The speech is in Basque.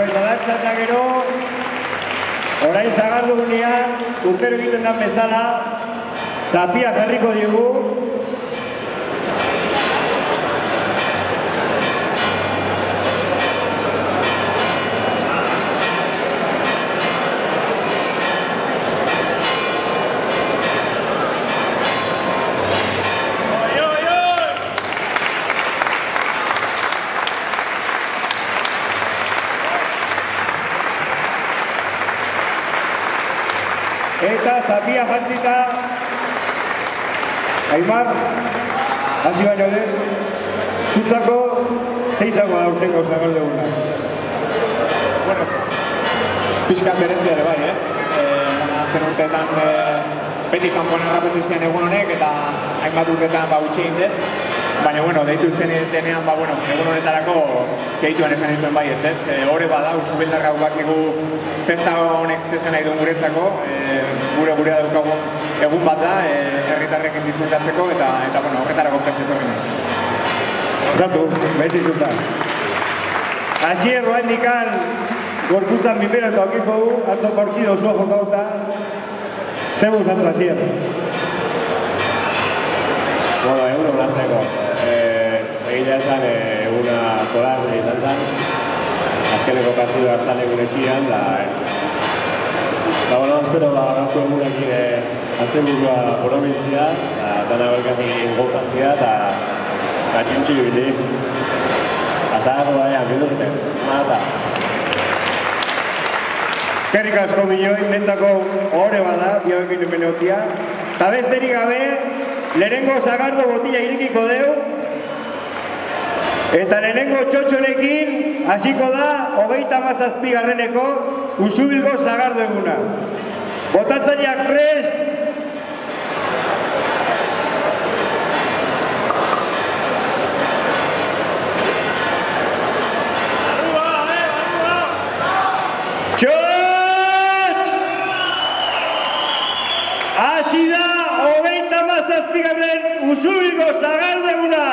eta dantza eta gero, orain sagardugunean, urtero egiten den bezala, zapia jarriko diegu. Eta zapia jantzita, Aimar, hasi baino lehen, zutzako zeizango da urtengo sagardeguna. Bueno, pixkat berezia ere bai, ez? Azken urteetan beti kanpoan errapetizian egun honek eta hainbat urteetan utxe egin dut. Baina, bueno, deitu zen denean, egun honetarako zeituan esan izuen baiet, ez? Hore bada, Ursubildarrak bakigu festa honek zezen nahi duen guretzako, gure daukagu egun bat da, herritarrekin disfrutatzeko eta horretarako prestatu ginez. Zatu, bez izutan. Asier roa indikan, gorkutzan bipera eta okiko du, atzo partido osoa jokauta, zebuz atzo Asier. Bueno, egun honazteko. Egia esan eguna zoran izan zen. Azkeneko partidu hartan egun etxian, espero gaurko egunekin asteburua borobiltzea, dana belkatik gozatzea eta txintxu ibili. Azarago daia, bidurte, mata. Eskerrik asko milioi, netzako ohore bada, bioekin emeneotia. Eta besterik gabe, lehenengo sagardo botila irikiko deu, eta lehenengo txotxonekin hasiko da 37. Usubilgo sagardo eguna. Botatzaileak prest! Txotx! Hasi da 37. Usubilgo sagardo eguna!